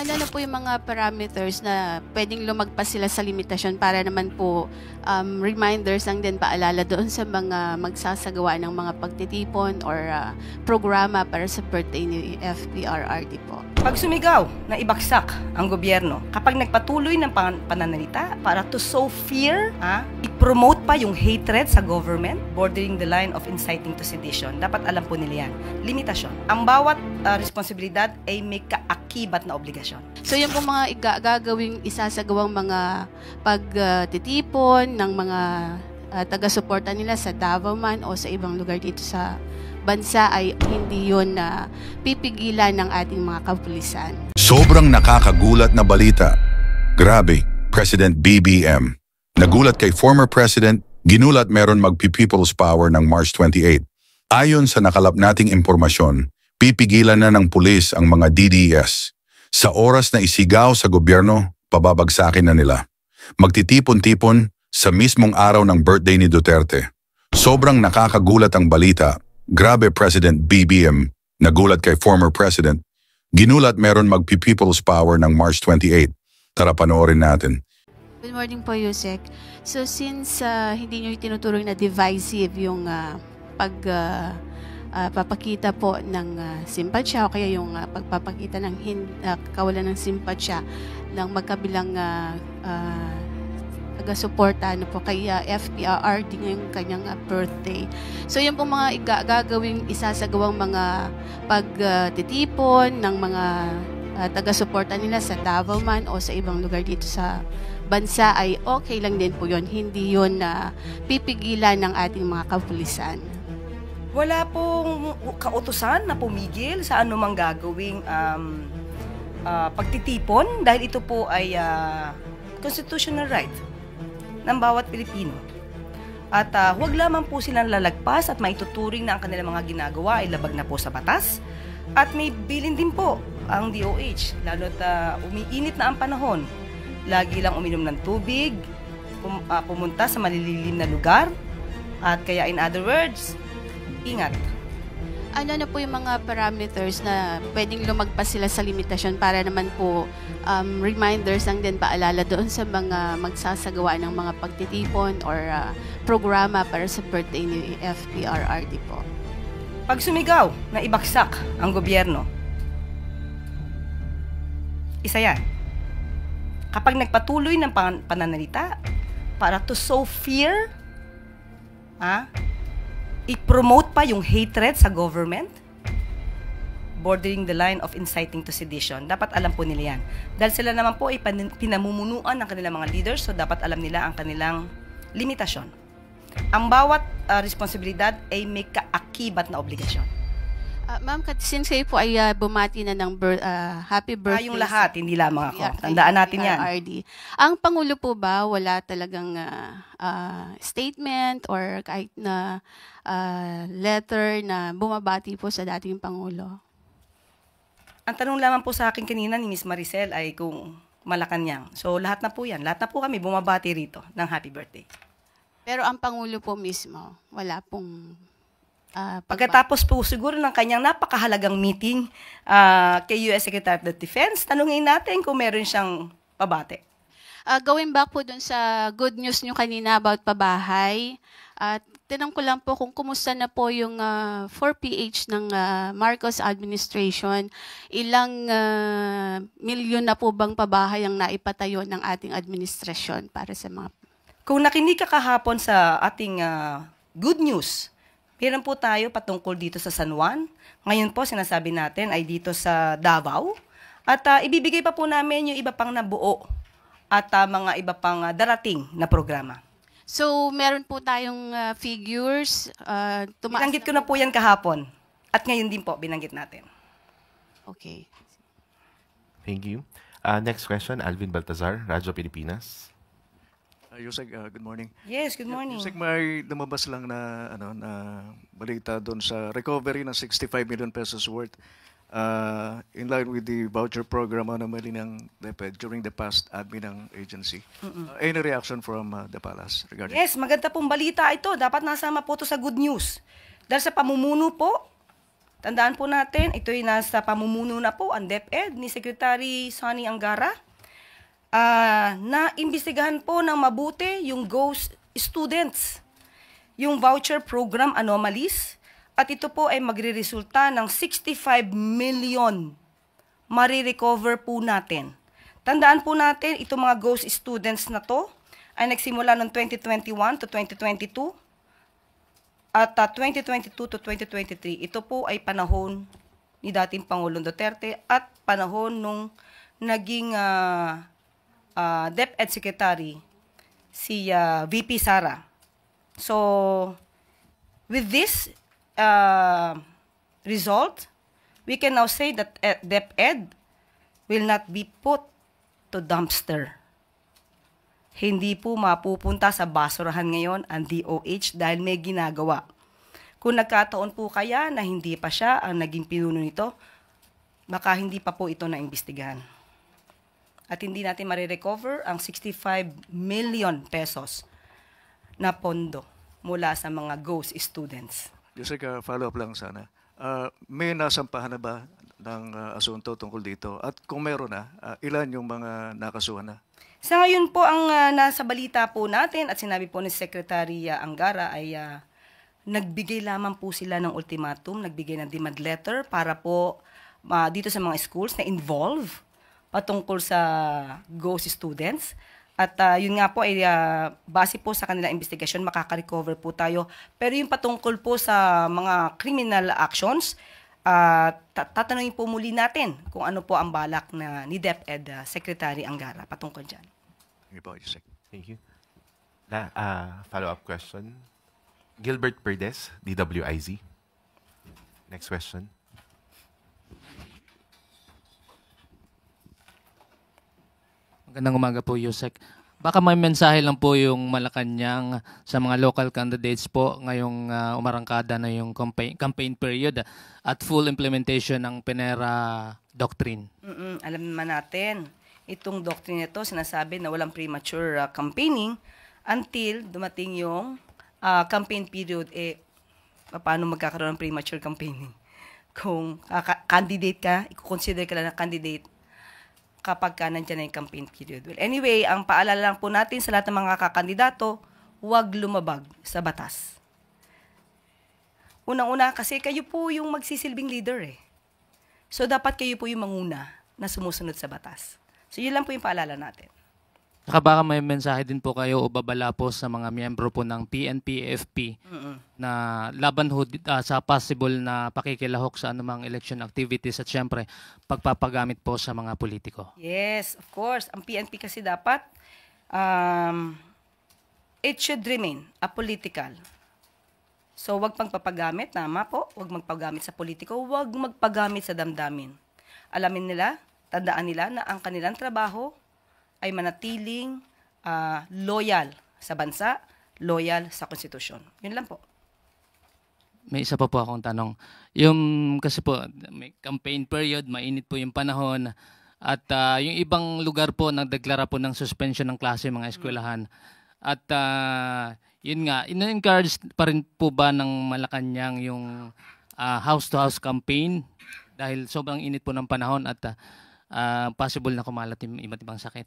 Ano po yung mga parameters na pwedeng lumagpas sila sa limitasyon para naman po reminders lang din paalala doon sa mga magsasagawa ng mga pagtitipon or programa para sa birthday ni FPRRD po? Pag sumigaw na ibagsak ang gobyerno, kapag nagpatuloy ng pananalita para to sow fear, i-promote pa yung hatred sa government, bordering the line of inciting to sedition, dapat alam po nila yan. Limitasyon. Ang bawat responsibilidad ay may kaakibat na obligasyon. So yung po mga gagawing isasagawang mga pagtitipon ng mga taga-suporta nila sa Davao man o sa ibang lugar dito sa bansa ay hindi yun na pipigilan ng ating mga kapulisan. Sobrang nakakagulat na balita. Grabe, President BBM. Nagulat kay former President, ginulat meron magpi-people's power ng March 28. Ayon sa nakalap nating impormasyon, pipigilan na ng pulis ang mga DDS. Sa oras na isigaw sa gobyerno, pababagsakin na nila. Magtitipon-tipon sa mismong araw ng birthday ni Duterte. Sobrang nakakagulat ang balita. Grabe, President BBM. Nagulat kay former President. Ginulat meron magpi-people's power ng March 28. Tara panoorin natin. Good morning po, Yusek. So since hindi nyo tinuturing na divisive yung papakita po ng simpatsya o kaya yung pagpapakita ng kawalan ng simpatsya ng magkabilang taga-suporta po kay FPRRD ngayong kanyang birthday. So yun po mga gagawing isasagawang mga pagtitipon ng mga taga-suporta nila sa Davao man o sa ibang lugar dito sa bansa ay okay lang din po yun. Hindi yun na pipigilan ng ating mga kapulisan. Wala pong kautusan na pumigil sa anumang gagawing pagtitipon dahil ito po ay constitutional right ng bawat Pilipino. At huwag lamang po silang lalagpas at maituturing na ang kanilang mga ginagawa ay labag na po sa batas. At may bilin din po ang DOH, lalo't umiinit na ang panahon. Lagi lang uminom ng tubig, pumunta sa malililim na lugar, at kaya in other words, ingat. Ano na po yung mga parameters na pwedeng lumagpas sila sa limitasyon para naman po reminders lang din paalala doon sa mga magsasagawa ng mga pagtitipon or programa para sa birthday ni FPRRD po? Pag sumigaw na ibagsak ang gobyerno, isa yan. Kapag nagpatuloy ng pananalita para to sow fear, i-promote pa yung hatred sa government, bordering the line of inciting to sedition, dapat alam po nila yan. Dahil sila naman po ay pinamumunuan ng kanilang mga leaders, so dapat alam nila ang kanilang limitasyon. Ang bawat responsibilidad ay may kaakibat na obligasyon. Ma'am, since kayo po ay bumati na ng happy birthday. Yung lahat, hindi lamang ako. Tandaan natin yan. Ang Pangulo po ba, wala talagang statement or kahit na letter na bumabati po sa dating Pangulo? Ang tanong lamang po sa akin kanina ni Ms. Maricel ay kung Malacanang. So lahat na po yan. Lahat na po kami bumabati rito ng happy birthday. Pero ang Pangulo po mismo, wala pong pagkatapos po siguro ng kanyang napakahalagang meeting kay US Secretary of Defense, tanungin natin kung meron siyang pabate. Going back po dun sa good news nyo kanina about pabahay, tinanong ko lang po kung kumusta na po yung 4PH ng Marcos administration. Ilang milyon na po bang pabahay ang naipatayo ng ating administrasyon para sa mga... Kung nakinig ka kahapon sa ating good news, meron po tayo patungkol dito sa San Juan. Ngayon po, sinasabi natin ay dito sa Davao. At ibibigay pa po namin yung iba pang nabuo at mga iba pang darating na programa. So, meron po tayong figures. Binanggit ko na po yan kahapon. At ngayon din po, binanggit natin. Okay. Thank you. Next question, Alvin Baltazar, Radyo Pilipinas. Yusek, good morning. Yes, good morning. Yusek, may lumabas lang na balita doon sa recovery ng 65 million pesos worth in line with the voucher program na mali ng DepEd during the past admin ng agency. Any reaction from the Palace regarding? Yes, maganda pong balita ito. Dapat nasama po ito sa good news. Dahil sa pamumuno po Tandaan po natin, ito'y nasa pamumuno na po ang DepEd ni Secretary Sonny Angara, na imbestigahan po ng mabuti yung ghost students, yung voucher program anomalies, at ito po ay magre-resulta ng 65 million marirecover po natin. Tandaan po natin, itong mga ghost students na to ay nagsimula noong 2021 to 2022 at 2022 to 2023. Ito po ay panahon ni dating Pangulong Duterte at panahon nung naging DepEd Secretary si VP Sara. So, with this result, we can now say that DepEd will not be put to dumpster. Hindi po mapupunta sa basurahan ngayon ang DOH dahil may ginagawa. Kung nagkataon po kaya na hindi pa siya ang naging pinuno nito, baka hindi pa po ito naimbestigahan. At hindi natin marirecover ang 65 million pesos na pondo mula sa mga ghost students. Jessica, follow-up lang sana. May nasampahan na ba ng asunto tungkol dito? At kung meron na, ilan yung mga nakasuhan na? Sa ngayon po, ang nasa balita po natin at sinabi po ni Secretary Angara ay nagbigay lamang po sila ng ultimatum, nagbigay ng demand letter para po dito sa mga schools na involve patungkol sa ghost students. At yun nga po ay base po sa kanilang investigasyon, makaka-recover po tayo. Pero yung patungkol po sa mga criminal actions, tatanungin po muli natin kung ano po ang balak na ni DepEd Secretary Angara patungkol dyan. Thank you po, Jessica. Thank you. Follow-up question. Gilbert Perdes, DWIZ. Next question. Magandang umaga po, Yusek. Baka may mensahe lang po yung Malacanang sa mga local candidates po ngayong umarangkada na yung campaign period at full implementation ng Pinera Doctrine. Alam naman natin, itong doctrine ito sinasabi na walang premature campaigning until dumating yung campaign period. Paano magkakaroon ng premature campaigning? Kung candidate ka, i-consider ka lang na candidate kapag ka nandiyan na yung campaign period. Well, anyway, ang paalala lang po natin sa lahat ng mga kakandidato, huwag lumabag sa batas. Unang-una, kasi kayo po yung magsisilbing leader eh. So, dapat kayo po yung manguna na sumusunod sa batas. So, yun lang po yung paalala natin. Saka baka may mensahe din po kayo o babala po sa mga miyembro po ng PNP-FP na laban ho sa possible na pakikilahok sa anumang election activities at syempre pagpapagamit po sa mga politiko. Yes, of course. Ang PNP kasi dapat it should remain apolitical. So, wag pagpapagamit, tama po, wag magpagamit sa politiko, wag magpagamit sa damdamin. Alamin nila, tandaan nila na ang kanilang trabaho ay manatiling loyal sa bansa, loyal sa konstitusyon. Yun lang po. May isa pa po akong tanong. Yung kasi po may campaign period, mainit po yung panahon at yung ibang lugar po nagdeklara po ng suspension ng klase mga eskwelahan. At yun nga, ina-encourage pa rin po ba ng Malacanang yung house-to-house campaign dahil sobrang init po ng panahon at possible na kumalat yung iba't ibang sakit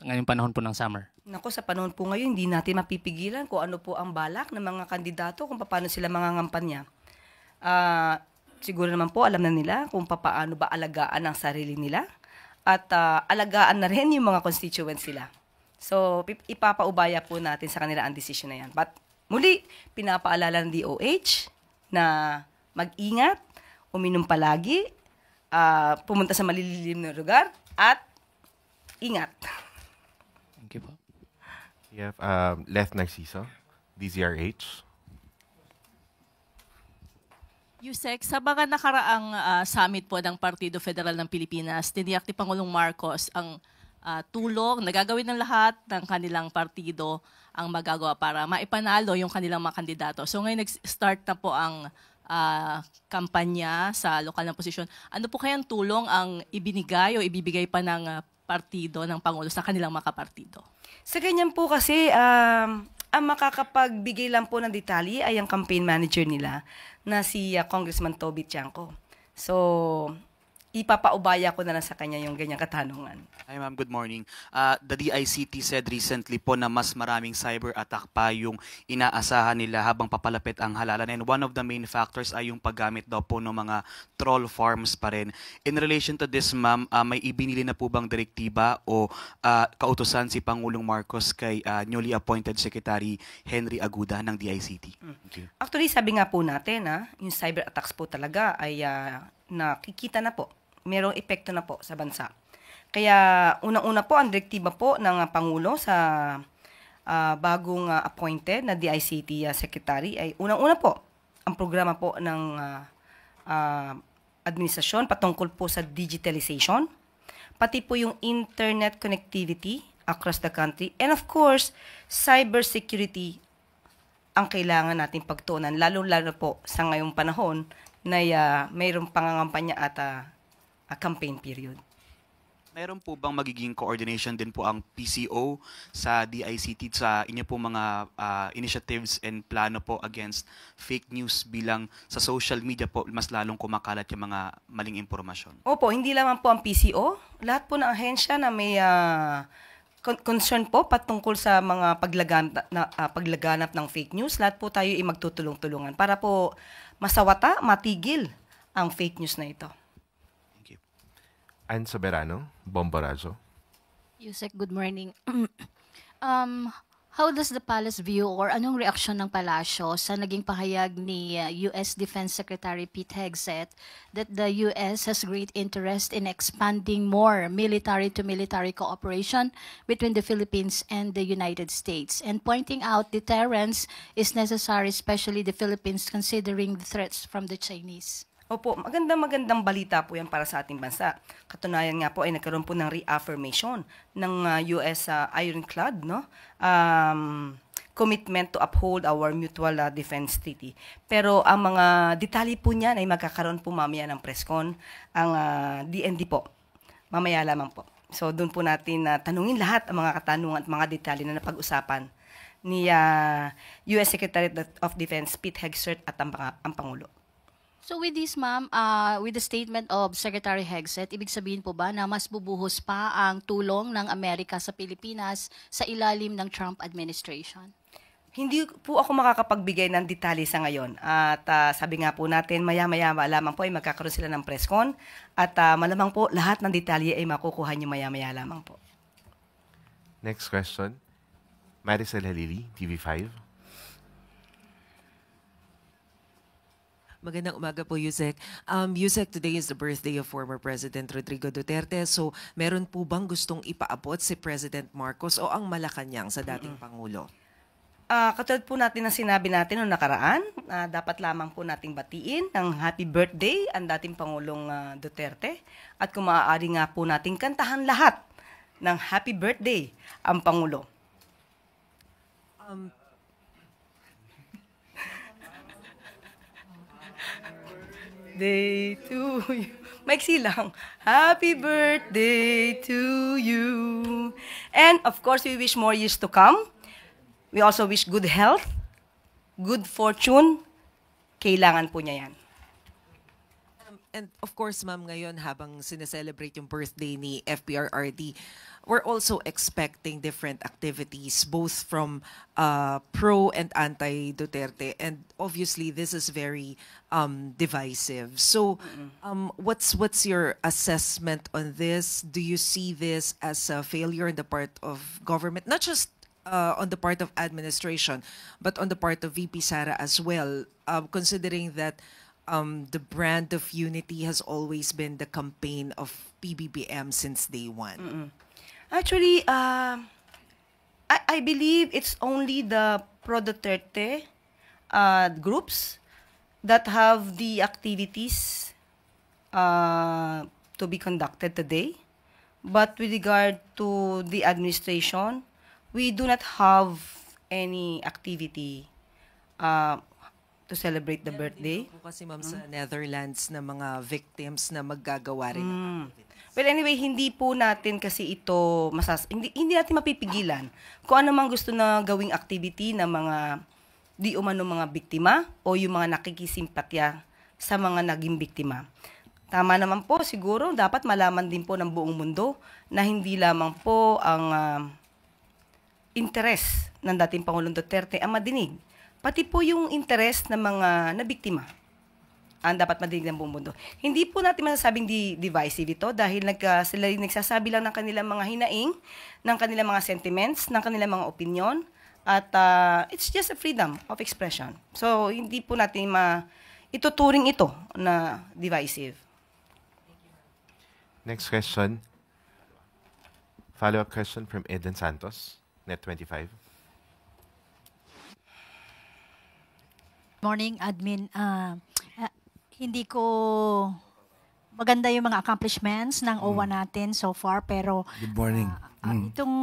ngayong panahon po ng summer. Nako, sa panahon po ngayon, hindi natin mapipigilan kung ano po ang balak ng mga kandidato, kung paano sila mangangampanya. Siguro naman po, alam na nila kung paano ba alagaan ang sarili nila at alagaan na rin yung mga constituents sila. So, ipapaubaya po natin sa kanila ang decision na yan. But muli, pinapaalala ng DOH na mag-ingat, uminom palagi, pumunta sa malililim na lugar, at ingat. Thank you po. We have Leth Narciso, DZRH. Yusek, sa mga nakaraang summit po ng Partido Federal ng Pilipinas, tiniyak ni Pangulong Marcos ang tulong na gagawin ng lahat ng kanilang partido ang magagawa para maipanalo yung kanilang mga kandidato. So ngayon nag-start na po ang kampanya sa lokal na posisyon. Ano po kayang tulong ang ibinigay o ibibigay pa ng partido ng Pangulo sa kanilang mga kapartido? Sa ganyan po kasi, Ang makakapagbigay lang po ng detalye ay ang campaign manager nila na si Congressman Toby Tiangco. So, ipapaubaya ko na lang sa kanya yung ganyang katanungan. Hi ma'am, good morning. The DICT said recently po na mas maraming cyber attack pa yung inaasahan nila habang papalapit ang halalan. And one of the main factors ay yung paggamit daw po ng mga troll farms pa rin. In relation to this ma'am, may ibinili na po bang direktiba o kautusan si Pangulong Marcos kay newly appointed Secretary Henry Aguda ng DICT? Thank you. Actually, sabi nga po natin, yung cyber attacks po talaga ay nakikita na po. Merong epekto na po sa bansa. Kaya unang-una po ang direktiba po ng Pangulo sa bagong appointed na DICT Secretary ay unang-una po ang programa po ng administrasyon patungkol po sa digitalization, pati po yung internet connectivity across the country, and of course, cybersecurity ang kailangan natin pagtuunan, lalo-lalo po sa ngayong panahon na mayroong pangangampanya at campaign period. Meron po bang magiging coordination din po ang PCO sa DICT sa inyo po mga initiatives and plano po against fake news bilang sa social media po mas lalong kumakalat yung mga maling impormasyon? Opo, hindi lamang po ang PCO. Lahat po ng ahensya na may concern po patungkol sa mga paglaganap ng fake news, lahat po tayo ay magtutulong-tulungan para po masawata, matigil ang fake news na ito. Ann Soberano, Bomborazo. Yusek, good morning. How does the palace view or anong reaksyon ng palasyo sa naging pahayag ni US Defense Secretary Pete Hegseth that the US has great interest in expanding more military-to-military cooperation between the Philippines and the United States, and pointing out deterrence is necessary, especially the Philippines considering the threats from the Chinese? Opo, magandang balita po yan para sa ating bansa. Katunayan nga po ay nagkaroon po ng reaffirmation ng US Ironclad, no? Commitment to uphold our mutual defense treaty. Pero ang mga detalye po niyan ay magkakaroon po mamaya ng presscon ang DND po. Mamaya lamang po. So doon po natin tanungin lahat ang mga katanungan at mga detalye na napag-usapan ni US Secretary of Defense Pete Hegseth at ang Pangulo. So with this, ma'am, with the statement of Secretary Hegseth, ibig sabihin po ba na mas bubuhos pa ang tulong ng Amerika sa Pilipinas sa ilalim ng Trump administration? Hindi po ako makakapagbigay ng detalye sa ngayon. At sabi nga po natin, maya-maya lamang po ay magkakaroon sila ng presscon. At malamang po lahat ng detalye ay makukuha niyo maya-maya lamang po. Next question, Maricel Halili, TV5. Magandang umaga po, Yusek. Yusek, today is the birthday of former President Rodrigo Duterte. So, meron po bang gustong ipaabot si President Marcos o ang Malacanang sa dating Pangulo? Katulad po natin ang sinabi natin noong nakaraan, dapat lamang po nating batiin ng happy birthday ang dating Pangulong Duterte. At kung maaari nga po nating kantahan lahat ng happy birthday ang Pangulo. Day to you. Maiksi lang. Happy birthday to you. And of course, we wish more years to come. We also wish good health, good fortune. Kailangan po niya yan. And of course, ma'am, ngayon habang sineselebrate yung birthday ni FPRRD, we're also expecting different activities, both from pro and anti-Duterte. And obviously, this is very divisive. So, what's your assessment on this? Do you see this as a failure on the part of government, not just on the part of administration, but on the part of VP Sara as well, considering that the brand of unity has always been the campaign of PBBM since day one? Actually, I believe it's only the pro-Duterte groups that have the activities to be conducted today. But with regard to the administration, we do not have any activity to celebrate the birthday. Po kasi ma'am sa Netherlands na mga victims na maggagawa rin ng activity. Well, anyway, hindi po natin kasi ito hindi natin mapipigilan kung ano mang gusto na gawing activity ng mga di umano mga biktima o yung mga nakikisimpatya sa mga naging biktima. Tama naman po, siguro dapat malaman din po ng buong mundo na hindi lamang po ang interes ng dating Pangulong Duterte ang madinig. Pati po yung interes ng mga nabiktima ang dapat madinig ng buong mundo. Hindi po natin masasabing divisive ito dahil sila nagsasabi lang ng kanilang mga hinaing, ng kanilang mga sentiments, ng kanilang mga opinion, at it's just a freedom of expression. So, hindi po natin ituturing ito na divisive. Next question. Follow-up question from Eden Santos, Net25. Morning, admin. Hindi ko maganda yung mga accomplishments ng OWA natin so far, pero Good morning. itong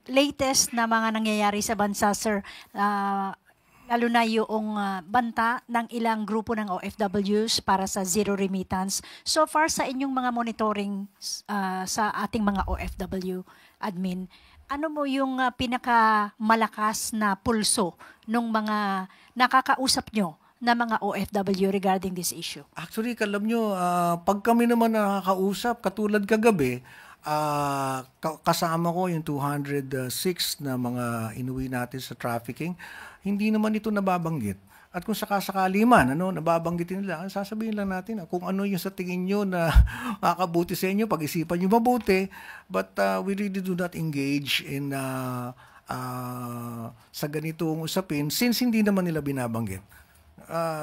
latest na mga nangyayari sa bansa, sir, lalo na yung banta ng ilang grupo ng OFWs para sa zero remittance. So far sa inyong mga monitoring sa ating mga OFW admin, ano mo yung pinakamalakas na pulso ng mga nakakausap nyo na mga OFW regarding this issue? Actually, alam nyo, pag kami naman nakakausap, katulad kagabi, kasama ko yung 206 na mga inuwi natin sa trafficking, hindi naman ito nababanggit. At kung sakasakali man, nababanggitin nila, sasabihin lang natin kung ano yung sa tingin nyo na makakabuti sa inyo, pag-isipan nyo mabuti. But we really do not engage in sa ganitong usapin since hindi naman nila binabanggit.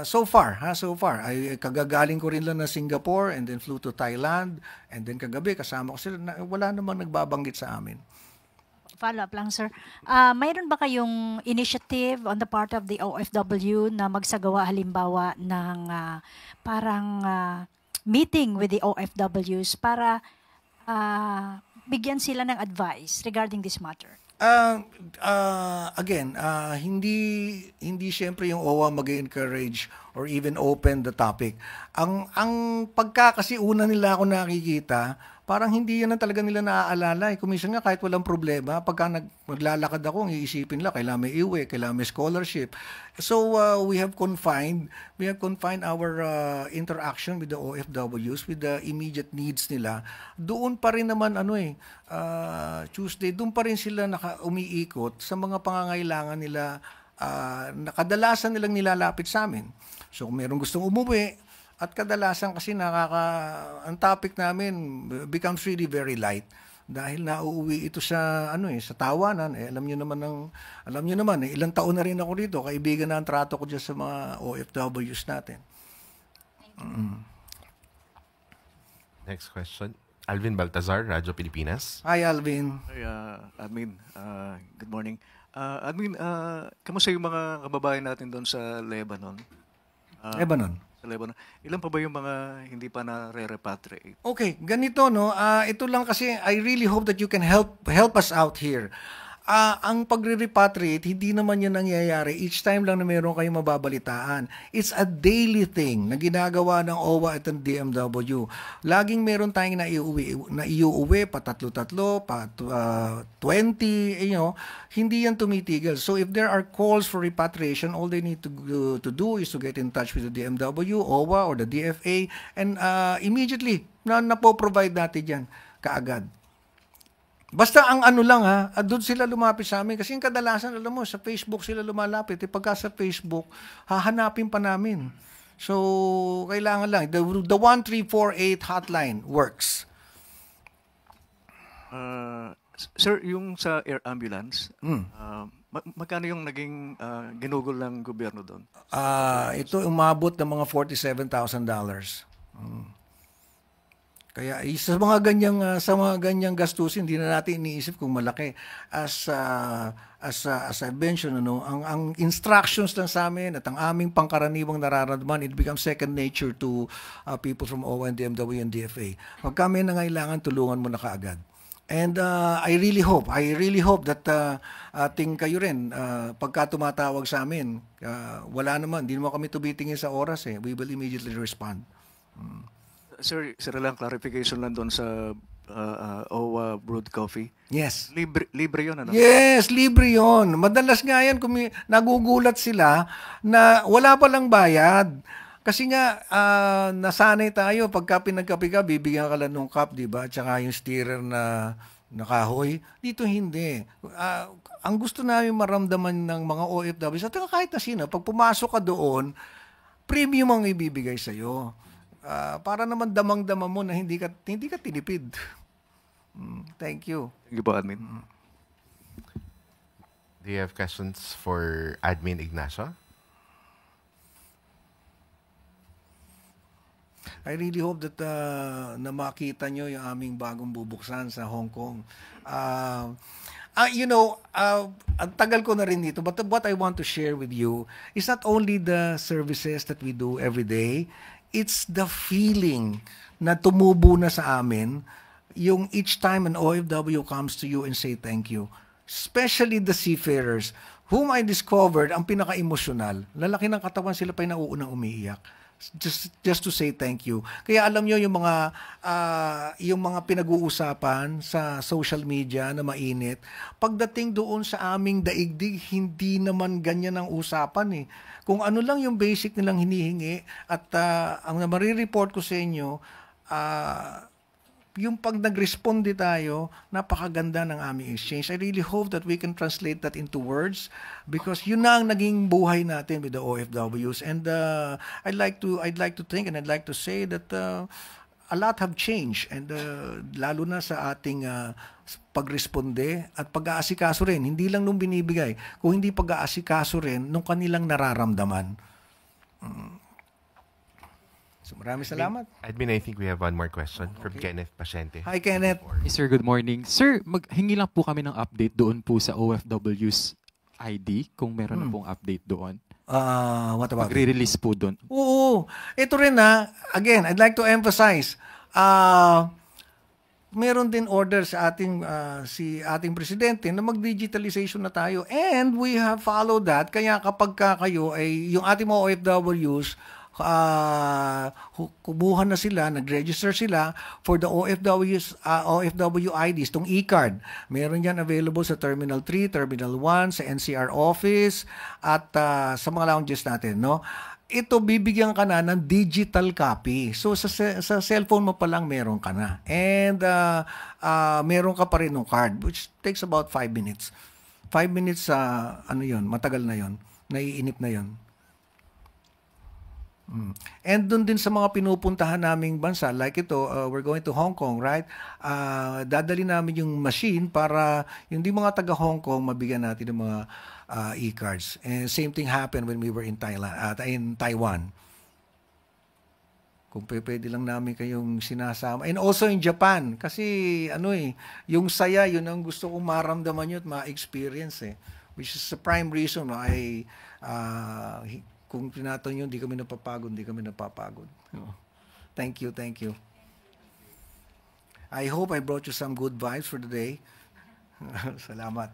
So far, ay kagagaling ko rin lang na Singapore and then flew to Thailand and then kagabi kasama ko sila, wala namang nagbabanggit sa amin. Follow-up lang, sir. Mayroon ba kayong initiative on the part of the OFW na magsagawa halimbawa ng parang meeting with the OFWs para bigyan sila ng advice regarding this matter? Again, hindi siyempre yung OWA mag-encourage or even open the topic. Ang pagka kasi una nila ako nakikita, parang hindi yan na talaga nila naaalala. Kung minsan nga kahit walang problema, pagka maglalakad ako, ang iisipin lang, kailangan may iwi, kailangan may scholarship. So we have confined our interaction with the OFWs, with the immediate needs nila. Doon pa rin naman Tuesday, doon pa rin sila umiikot sa mga pangangailangan nila na kadalasan nilang nilalapit sa amin. So kung mayroong gustong umuwi, at kadalasan kasi ang topic namin becomes really very light dahil nauuwi ito sa sa tawanan. Alam niyo naman ilang taon na rin ako dito, kaibigan na ang trato ko diyan sa mga OFWs natin. Next question. Alvin Baltazar, Radyo Pilipinas. Hi, Alvin. Hi, admin. Good morning. Admin, kamusta yung mga kababayan natin doon sa Lebanon? Lebanon. Ilan pa ba yung mga hindi pa na-repatriate? Okay, ganito ito lang kasi I really hope that you can help us out here. Ang pagre-repatriate, hindi naman yan nangyayari each time lang na meron kayong mababalitaan. It's a daily thing na ginagawa ng OWA at ng DMW. Laging meron tayong naiuwi, patatlo-tatlo, 20, hindi yan tumitigil. So if there are calls for repatriation, all they need to do is to get in touch with the DMW, OWA, or the DFA, and immediately, napo-provide natin yan kaagad. Basta ang doon sila lumapit sa amin. Kasi yung kadalasan, alam mo, sa Facebook sila lumalapit. Pagka sa Facebook, hahanapin pa namin. So, kailangan lang. The 1348 hotline works. Sir, yung sa air ambulance, magkano yung naging ginugol ng gobyerno doon? Ito umabot ng mga $47,000. Kaya sa mga ganyang gastusin, hindi na natin iniisip kung malaki. As I mentioned, ang instructions lang sa amin at ang aming pangkaraniwang nararamdaman, it becomes second nature to people from OWA and DMW and DFA. Pag kami nangailangan, tulungan mo na kaagad. And I really hope that ating kayo rin, pagka tumatawag sa amin, wala naman, hindi naman kami tumitingin sa oras we will immediately respond. Sir, lang clarification lang doon sa OWA brewed coffee. Yes. Libre yun, ano? Yes, libre yun. Madalas nga yan, nagugulat sila na wala palang bayad. Kasi nga, nasanay tayo, pagka pinagkape ka, bibigyan ka lang ng cup, di ba? Tsaka yung stirrer na kahoy. Dito hindi. Ang gusto namin maramdaman ng mga OFWs, at kahit na sino, pag pumasok ka doon, premium ang ibibigay sa'yo. Para naman damang-dama mo na hindi ka tinipid. Thank you. Thank you po, Admin. Do you have questions for Admin Ignacio? I really hope that na makita nyo yung aming bagong bubuksan sa Hong Kong. Ang tagal ko na rin dito, but what I want to share with you is not only the services that we do every day, it's the feeling na tumubo na sa amin yung each time an OFW comes to you and say thank you. Especially the seafarers, whom I discovered ang pinaka-emosyonal. Lalaki ng katawan, sila pa yung nauunang umiiyak. Just to say thank you. Kaya alam nyo yung mga pinag-uusapan sa social media na mainit, pagdating doon sa aming daigdig, hindi naman ganyan ang usapan Kung ano lang yung basic nilang hinihingi at ang marireport ko sa inyo, yung pag nag-responde tayo, napakaganda ng aming exchange. I really hope that we can translate that into words because yun na ang naging buhay natin with the OFWs. And I'd like to think and I'd like to say that a lot have changed and lalo na sa ating pagresponde at pag-aasikaso rin. Hindi lang nung binibigay, kung hindi pag-aasikaso rin nung kanilang nararamdaman. So maraming salamat. Admin, I think we have one more question from Kenneth Pasyente. Hi, Kenneth. Hey, sir, good morning. Sir, maghingi lang po kami ng update doon po sa OFW's ID, kung meron na pong update doon. What about Magre-release po doon. Oo. Ito rin again, I'd like to emphasize, meron din order sa ating presidente na mag-digitalization na tayo. And we have followed that. Kaya kapag kayo ay, yung ating mga OFWs, kumuha na sila, nag-register sila for the OFW IDs, tong e-card. Meron yan available sa Terminal 3, Terminal 1, sa NCR office, at sa mga lounges natin, no? Ito, bibigyan ka na ng digital copy. So, sa cellphone mo pa lang, meron ka na. And meron ka pa rin ng card, which takes about 5 minutes. 5 minutes, matagal na yon, naiinip na yon. And doon din sa mga pinupuntahan naming bansa, like ito, we're going to Hong Kong, right? Dadali namin yung machine para yung di mga taga Hong Kong mabigyan natin ng mga e-cards. And same thing happened when we were in Taiwan. Kung pwede lang namin kayong sinasama. And also in Japan, kasi yung saya, yun ang gusto kong maramdaman nyo at ma-experience which is the prime reason why kung tinatanong nyo, hindi kami napapagod. Thank you. I hope I brought you some good vibes for the day. Salamat.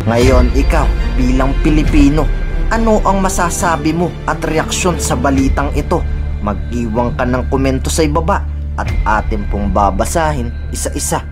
Ngayon, ikaw, bilang Pilipino, ano ang masasabi mo at reaksyon sa balitang ito? Mag-iwan ka ng komento sa ibaba at atin pong babasahin isa-isa.